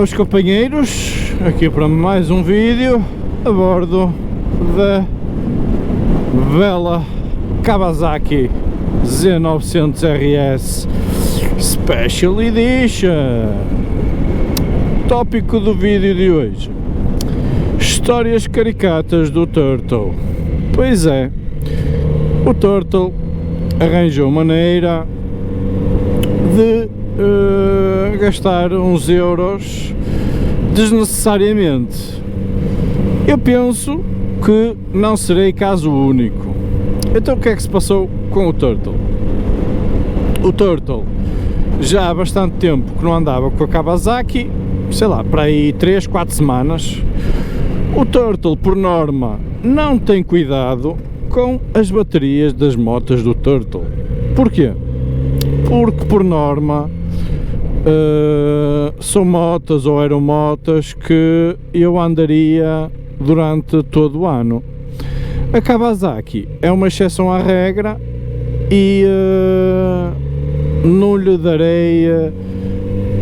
Meus companheiros, aqui para mais um vídeo a bordo da bela Kawasaki Z900RS Special Edition. Tópico do vídeo de hoje: histórias caricatas do Turtle. Pois é, o Turtle arranjou maneira de gastar uns euros desnecessariamente. Eu penso que não serei caso único. Então o que é que se passou com o Turtle? O Turtle já há bastante tempo que não andava com a Kawasaki, sei lá, para aí 3, 4 semanas. O Turtle, por norma, não tem cuidado com as baterias das motas do Turtle. Porquê? Porque, por norma, são motas ou eram motas que eu andaria durante todo o ano. A Kawasaki é uma exceção à regra e não lhe darei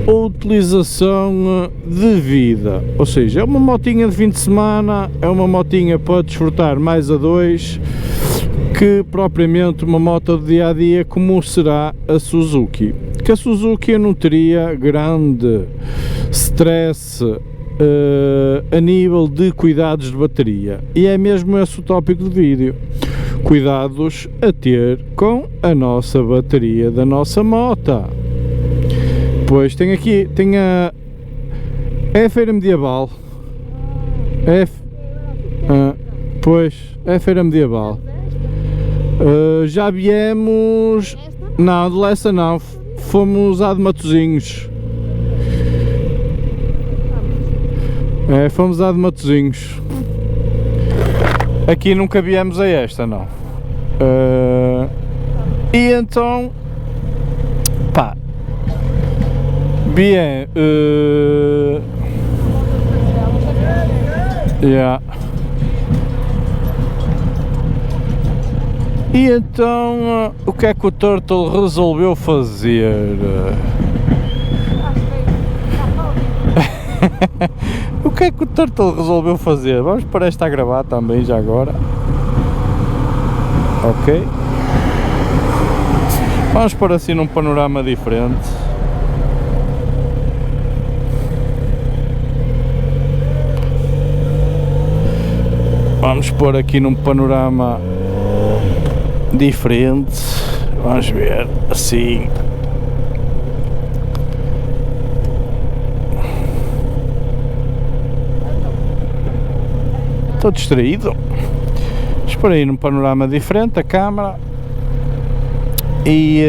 a utilização devida. Ou seja, é uma motinha de fim de semana, é uma motinha para desfrutar mais a dois, que propriamente uma moto de dia a dia como será a Suzuki. Que a Suzuki eu não teria grande stress a nível de cuidados de bateria, e é mesmo esse o tópico do vídeo: cuidados a ter com a nossa bateria da nossa moto. Pois tem aqui, tem a Feira Medieval, pois é a Feira Medieval. Já viemos, não, de Lessa não, fomos à de Matosinhos. Fomos à de Matosinhos. Aqui nunca viemos a esta, não. E então, pá, bien, yeah. E então, o que é que o Turtle resolveu fazer? O que é que o Turtle resolveu fazer? Vamos para esta a gravar também já agora. Ok. Vamos pôr assim num panorama diferente. Vamos pôr aqui num panorama diferente. Vamos ver assim. Estou distraído. Espera aí num panorama diferente a câmara. E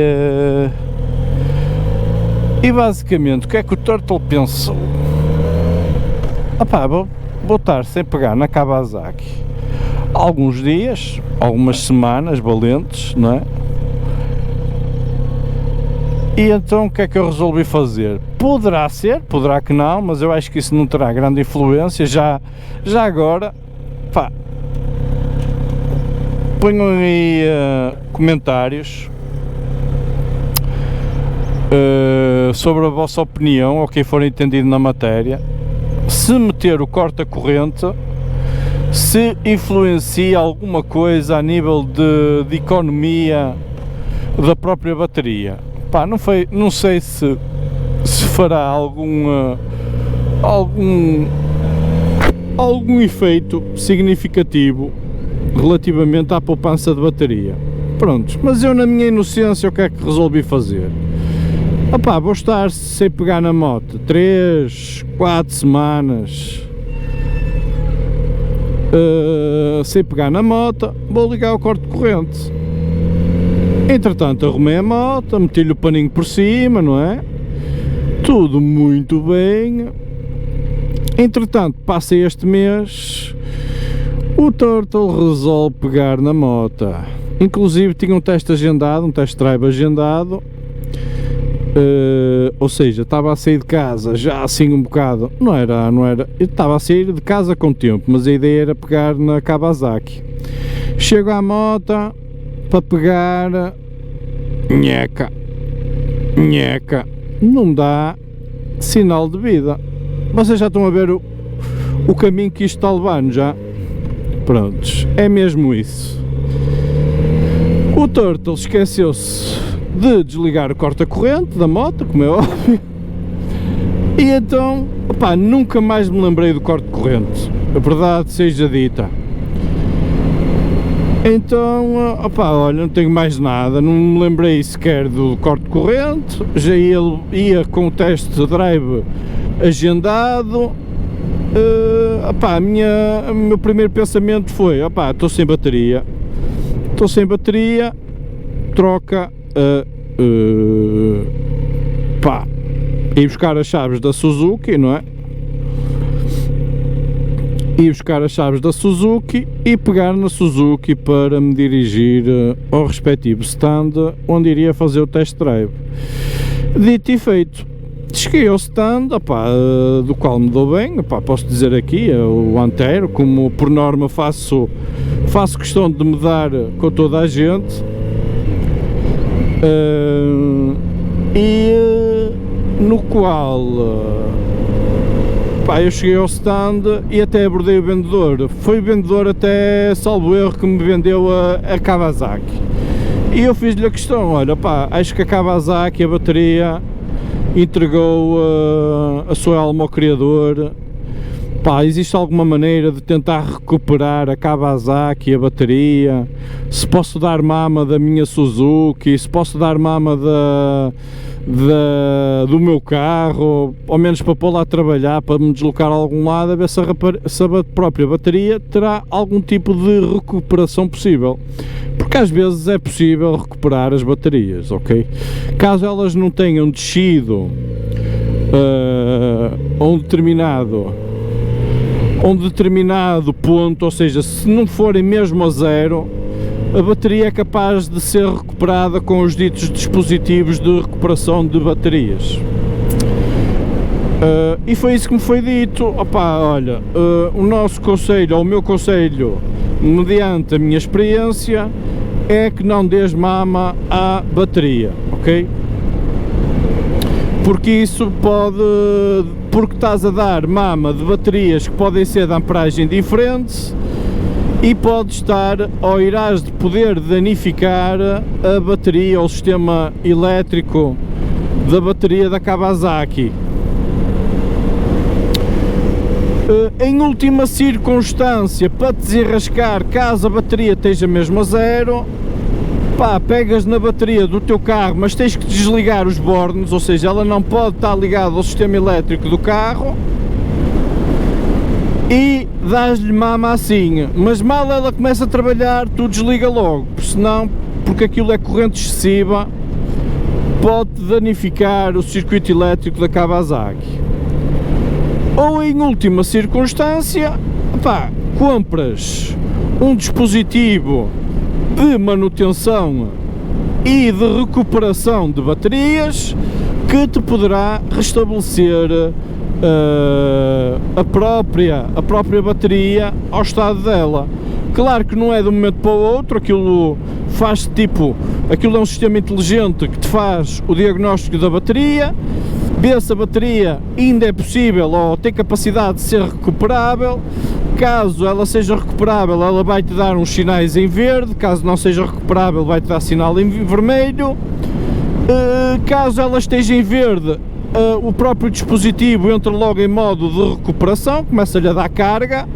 basicamente o que é que o Turtle pensou? Opá, vou estar sem pegar na Kawasaki alguns dias, algumas semanas valentes, não é? E então o que é que eu resolvi fazer? Poderá ser, poderá que não, mas eu acho que isso não terá grande influência. Já agora, pá, ponham aí comentários sobre a vossa opinião, ou quem for entendido na matéria, se meter o corta-corrente, se influencia alguma coisa a nível de economia da própria bateria. Pá, não sei se fará algum efeito significativo relativamente à poupança de bateria. Prontos, mas eu, na minha inocência, o que é que resolvi fazer? Opá, vou estar sem pegar na moto 3, 4 semanas, sem pegar na moto, vou ligar o corte-corrente. Entretanto arrumei a moto, meti-lhe o paninho por cima, não é? Tudo muito bem. Entretanto, passa este mês, o Turtle resolve pegar na moto. Inclusive tinha um test agendado, um test drive agendado. Ou seja, estava a sair de casa já assim um bocado, não era, eu estava a sair de casa com tempo, mas a ideia era pegar na Kawasaki. Chego à moto para pegar, nheca, não dá sinal de vida. vocês já estão a ver o caminho que isto está levando já. Prontos, é mesmo isso. O Turtle esqueceu-se de desligar o corta-corrente da moto, como é óbvio, e então, opá, nunca mais me lembrei do corta-corrente, a verdade seja dita. Então, opá, olha, não tenho mais nada, não me lembrei sequer do corte-corrente, já ia com o test drive agendado. Opá, o meu primeiro pensamento foi, opá, estou sem bateria, troca, pá, ir buscar as chaves da Suzuki, não é? Ir buscar as chaves da Suzuki e pegar na Suzuki para me dirigir ao respectivo stand onde iria fazer o test drive. Dito e feito, cheguei ao stand, opá, do qual me dou bem, opá, posso dizer aqui, o Antero, como por norma faço questão de me dar com toda a gente, no qual pá, eu cheguei ao stand e até abordei o vendedor. Foi o vendedor, até salvo erro, que me vendeu a Kawasaki, e eu fiz-lhe a questão, olha pá, acho que a Kawasaki, a bateria, entregou a sua alma ao criador. Pá, existe alguma maneira de tentar recuperar a Kawasaki, a bateria? Se posso dar mama da minha Suzuki, se posso dar mama do meu carro, ao menos para pô-la a trabalhar, para me deslocar a algum lado, a ver se a própria bateria terá algum tipo de recuperação possível. Porque às vezes é possível recuperar as baterias, ok? Caso elas não tenham descido a um determinado ponto, ou seja, se não forem mesmo a zero, a bateria é capaz de ser recuperada com os ditos dispositivos de recuperação de baterias. E foi isso que me foi dito. Opá, olha, o nosso conselho, ou o meu conselho, mediante a minha experiência, é que não dês mama à bateria, ok? Porque isso porque estás a dar mama de baterias que podem ser de amperagem diferente e pode estar, ou irás de poder danificar a bateria ou o sistema elétrico da bateria da Kawasaki. Em última circunstância, para te desenrascar, caso a bateria esteja mesmo a zero, pá, pegas na bateria do teu carro, mas tens que desligar os bornes, ou seja, ela não pode estar ligada ao sistema elétrico do carro, e dás-lhe mama assim, mas mal ela começa a trabalhar, tu desliga logo, senão, porque aquilo é corrente excessiva, pode danificar o circuito elétrico da Kawasaki. Ou em última circunstância, pá, compras um dispositivo de manutenção e de recuperação de baterias que te poderá restabelecer a própria bateria ao estado dela. Claro que não é de um momento para o outro, aquilo é um sistema inteligente que te faz o diagnóstico da bateria, vê se a bateria ainda é possível ou tem capacidade de ser recuperável. Caso ela seja recuperável, ela vai-te dar uns sinais em verde, caso não seja recuperável, vai-te dar sinal em vermelho. Caso ela esteja em verde, o próprio dispositivo entra logo em modo de recuperação, começa-lhe a dar carga,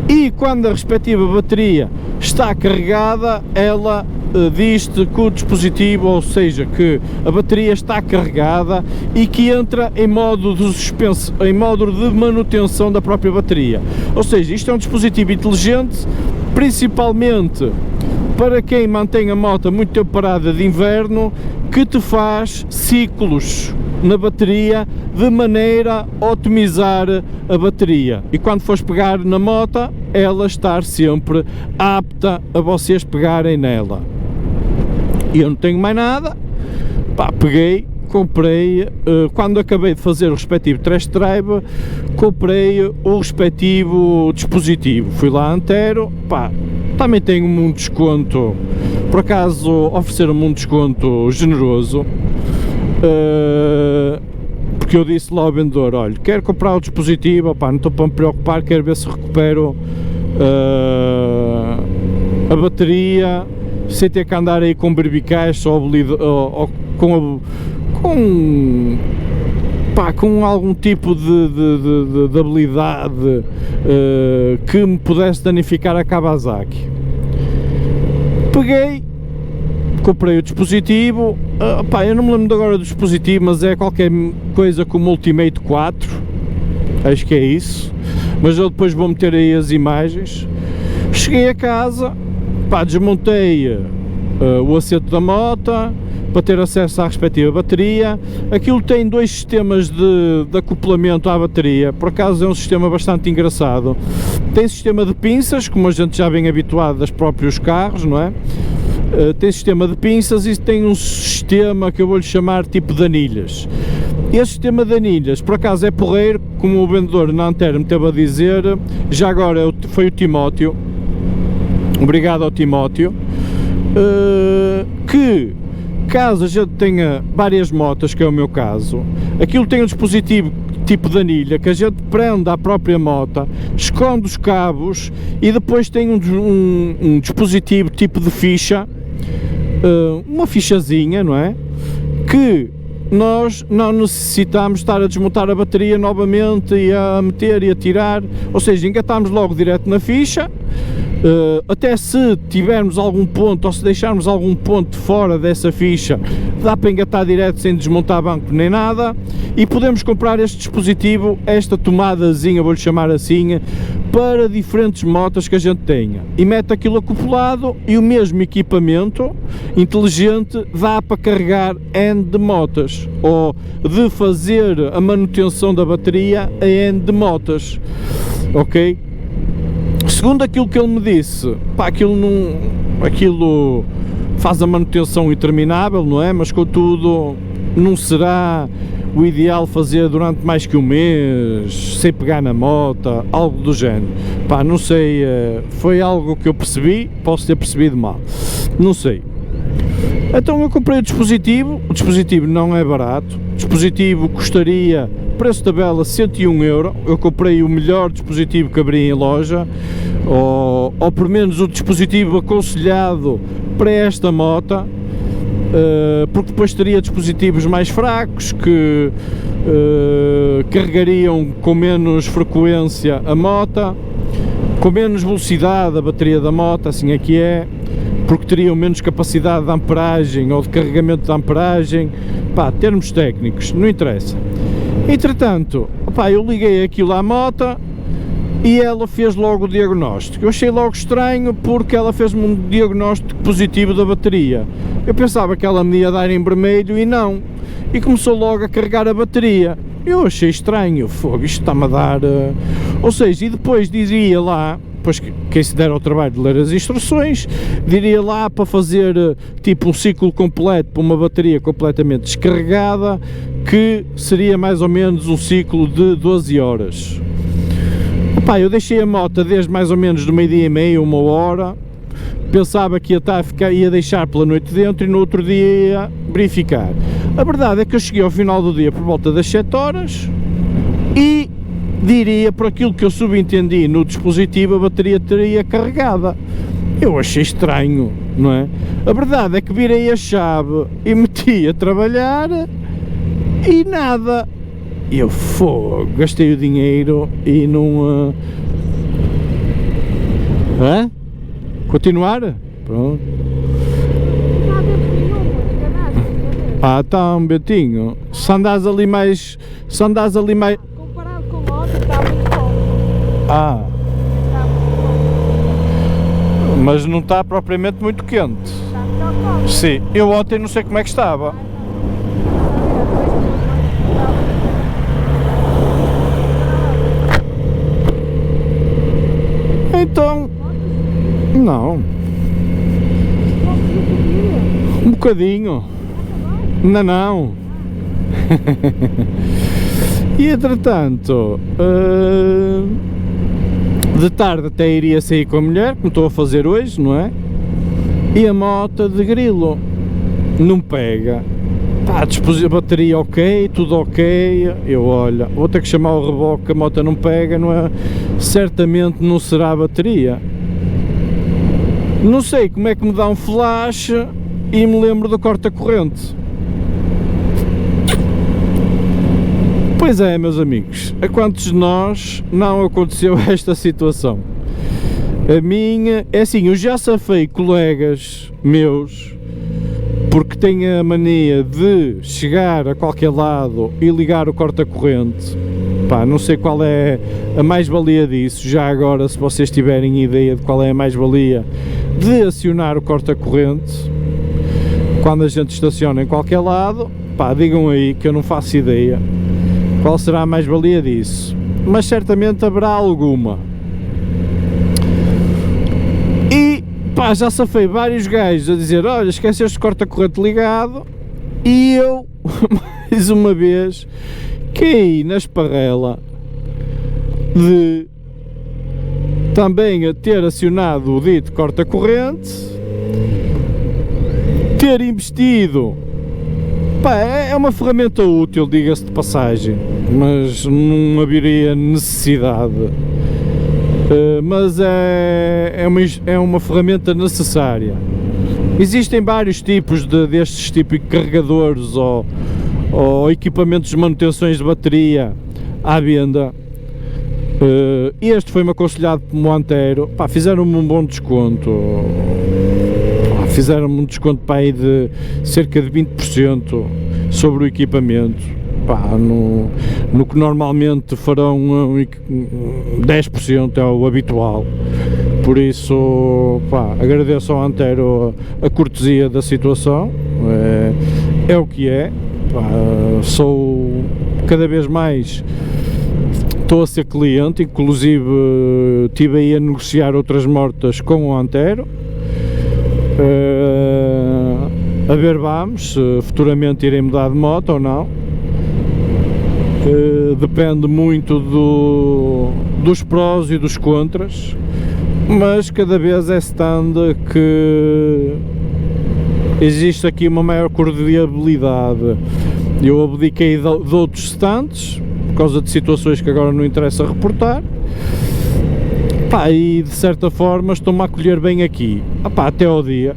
e quando a respectiva bateria está carregada, ela diz-te que o dispositivo, ou seja, que a bateria está carregada e que entra em modo de suspenso, em modo de manutenção da própria bateria. Ou seja, isto é um dispositivo inteligente, principalmente para quem mantém a moto muito tempo parada de inverno, que te faz ciclos na bateria de maneira a otimizar a bateria, e quando fores pegar na moto, ela estar sempre apta a vocês pegarem nela. E eu não tenho mais nada, pá, comprei, quando acabei de fazer o respectivo test drive, comprei o respectivo dispositivo, fui lá a Antero, pá, também tenho um desconto, por acaso ofereceram-me um desconto generoso, porque eu disse lá ao vendedor, olha, quero comprar o dispositivo, opá, não estou para me preocupar, quero ver se recupero a bateria sem ter que andar aí com berbicais ou com algum tipo de habilidade que me pudesse danificar a Kawasaki. Peguei, comprei o dispositivo, eu não me lembro agora do dispositivo, mas é qualquer coisa como Ultimate 4, acho que é isso, mas eu depois vou meter aí as imagens. Cheguei a casa, desmontei o assento da moto para ter acesso à respectiva bateria. Aquilo tem dois sistemas de acoplamento à bateria, por acaso é um sistema bastante engraçado. Tem sistema de pinças, como a gente já vem habituado dos próprios carros, não é? Tem sistema de pinças e tem um sistema que eu vou-lhe chamar tipo de anilhas. Esse sistema de anilhas, por acaso é porreiro, como o vendedor na antena me teve a dizer, já agora foi o Timóteo, obrigado ao Timóteo, que caso a gente tenha várias motas, que é o meu caso, aquilo tem um dispositivo tipo de anilha que a gente prende à própria moto, esconde os cabos e depois tem um dispositivo tipo de ficha, uma fichazinha, não é? Que nós não necessitamos estar a desmontar a bateria novamente e a meter e a tirar, ou seja, engatamos logo direto na ficha. Até se tivermos algum ponto ou se deixarmos algum ponto fora dessa ficha, dá para engatar direto sem desmontar banco nem nada, e podemos comprar este dispositivo, esta tomadazinha, vou-lhe chamar assim, para diferentes motas que a gente tenha, e mete aquilo acoplado e o mesmo equipamento inteligente dá para carregar N de motas, ou de fazer a manutenção da bateria a N de motas, ok? Segundo aquilo que ele me disse, aquilo faz a manutenção interminável, não é? Mas contudo, não será o ideal fazer durante mais que um mês, sem pegar na moto, algo do género. Não sei, foi algo que eu percebi, posso ter percebido mal, não sei. Então eu comprei o dispositivo não é barato, o dispositivo custaria, preço tabela, 101 €, eu comprei o melhor dispositivo que abri em loja, ou pelo menos o dispositivo aconselhado para esta moto, porque depois teria dispositivos mais fracos que carregariam com menos frequência a moto, com menos velocidade a bateria da moto, assim é que é, porque teriam menos capacidade de amperagem ou de carregamento de amperagem, termos técnicos, não interessa. Entretanto, eu liguei aquilo à moto e ela fez logo o diagnóstico. Eu achei logo estranho porque ela fez-me um diagnóstico positivo da bateria. Eu pensava que ela me ia dar em vermelho e não. E começou logo a carregar a bateria. Eu achei estranho, fogo, isto está-me a dar... Ou seja, e depois dizia lá, depois quem se der ao trabalho de ler as instruções, diria lá para fazer tipo um ciclo completo para uma bateria completamente descarregada, que seria mais ou menos um ciclo de 12 horas. Eu deixei a moto desde mais ou menos do meio-dia e meio, 1h, pensava que ia deixar pela noite dentro e no outro dia ia verificar. A verdade é que eu cheguei ao final do dia por volta das 7 horas e diria, por aquilo que eu subentendi no dispositivo, a bateria teria carregada. Eu achei estranho, não é? A verdade é que virei a chave e meti a trabalhar e nada. Eu gastei o dinheiro e não... Continuar? Pronto. Está um Betinho. Se andares ali mais... Comparado com o outro, está muito bom. Mas não está propriamente muito quente. Está. Sim, eu ontem não sei como é que estava. Então, não, um bocadinho, não. E entretanto, de tarde até iria sair com a mulher, como estou a fazer hoje, não é? E a moto de grilo não pega. pá, a bateria ok, tudo ok, eu olha, vou ter que chamar o reboque, a moto não pega, não é? Certamente não será a bateria. Não sei como é que me dá um flash e me lembro do corta-corrente. Pois é, meus amigos, a quantos de nós não aconteceu esta situação? A minha, é assim, eu já safei colegas meus porque têm a mania de chegar a qualquer lado e ligar o corta-corrente. Pá, não sei qual é a mais-valia disso, já agora, se vocês tiverem ideia de qual é a mais-valia de acionar o corta-corrente quando a gente estaciona em qualquer lado, pá, digam aí que eu não faço ideia qual será a mais-valia disso, mas certamente haverá alguma. E pá, já safei vários gajos a dizer, olha, esqueceste o corta-corrente ligado, e eu, mais uma vez, caí na esparrela de também a ter acionado o dito corta-corrente, ter investido, pá, é uma ferramenta útil, diga-se de passagem, mas não haveria necessidade. Mas é uma ferramenta necessária. Existem vários tipos destes tipos de carregadores ou equipamentos de manutenções de bateria à venda. Este foi-me aconselhado por um Antero. Pá, fizeram-me um bom desconto. Fizeram-me um desconto para aí de cerca de 20% sobre o equipamento. Pá, no que normalmente farão 10% é o habitual, por isso, pá, agradeço ao Antero a cortesia da situação, é o que é, pá, sou cada vez mais, estou a ser cliente, inclusive estive aí a negociar outras motas com o Antero, a ver, vamos, se futuramente irei mudar de moto ou não. Depende muito dos prós e dos contras, mas cada vez é stand que existe aqui uma maior cordialidade. Eu abdiquei de outros stands por causa de situações que agora não interessa reportar, pá, e de certa forma estou-me a acolher bem aqui, pá, até ao dia,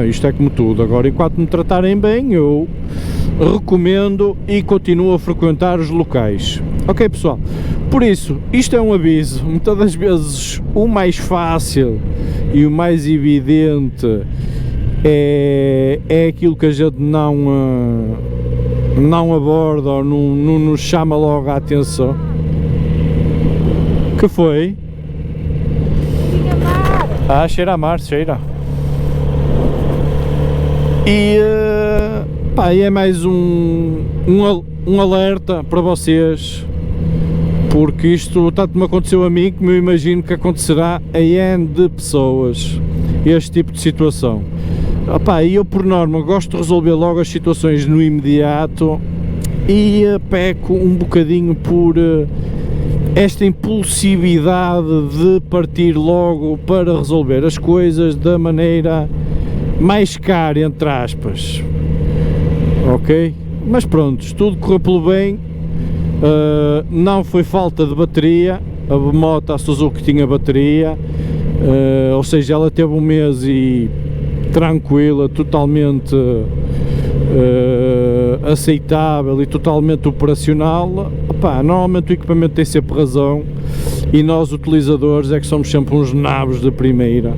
isto é como tudo, agora enquanto me tratarem bem eu recomendo e continuo a frequentar os locais. Ok, pessoal, por isso, isto é um aviso, muitas das vezes o mais fácil e o mais evidente é aquilo que a gente não aborda ou não nos chama logo a atenção. Que foi? Ah, cheira a mar, cheira. E pá, é mais um alerta para vocês, porque isto tanto me aconteceu a mim como eu imagino que acontecerá a N de pessoas, este tipo de situação. Pá, eu por norma gosto de resolver logo as situações no imediato e peco um bocadinho por esta impulsividade de partir logo para resolver as coisas da maneira mais cara, entre aspas. Ok? Mas pronto, tudo correu pelo bem, não foi falta de bateria, a moto, a Suzuki tinha bateria, ou seja, ela teve um mês e tranquila, totalmente aceitável e totalmente operacional. Opá, normalmente o equipamento tem sempre razão e nós utilizadores é que somos sempre uns nabos de primeira,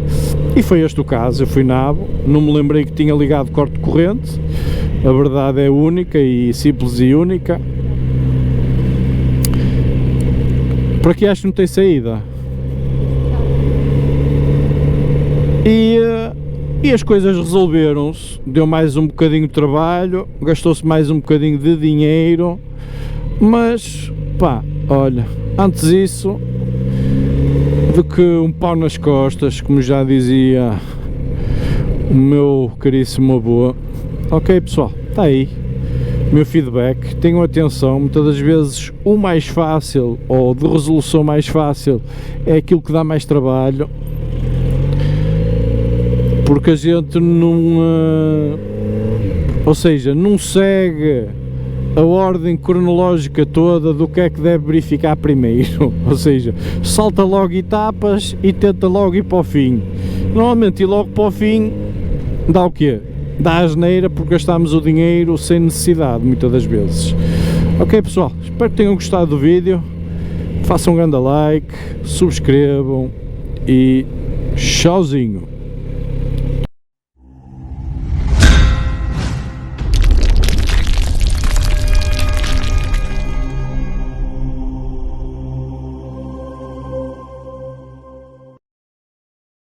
e foi este o caso. Eu fui nabo, não me lembrei que tinha ligado corte de corrente, a verdade é única e simples e única. Por aqui acho que não tem saída. E as coisas resolveram-se, deu mais um bocadinho de trabalho, gastou-se mais um bocadinho de dinheiro, mas pá, olha, antes isso do que um pau nas costas, como já dizia o meu caríssimo avô. Ok, pessoal, está aí o meu feedback, tenham atenção, muitas das vezes o mais fácil, ou de resolução mais fácil, é aquilo que dá mais trabalho, porque a gente não ou seja, não segue a ordem cronológica toda do que é que deve verificar primeiro, ou seja, salta logo etapas e tenta logo ir para o fim. Normalmente ir logo para o fim dá o quê? Dá asneira, porque gastamos o dinheiro sem necessidade, muitas das vezes. Ok pessoal, espero que tenham gostado do vídeo, façam um grande like, subscrevam e tchauzinho.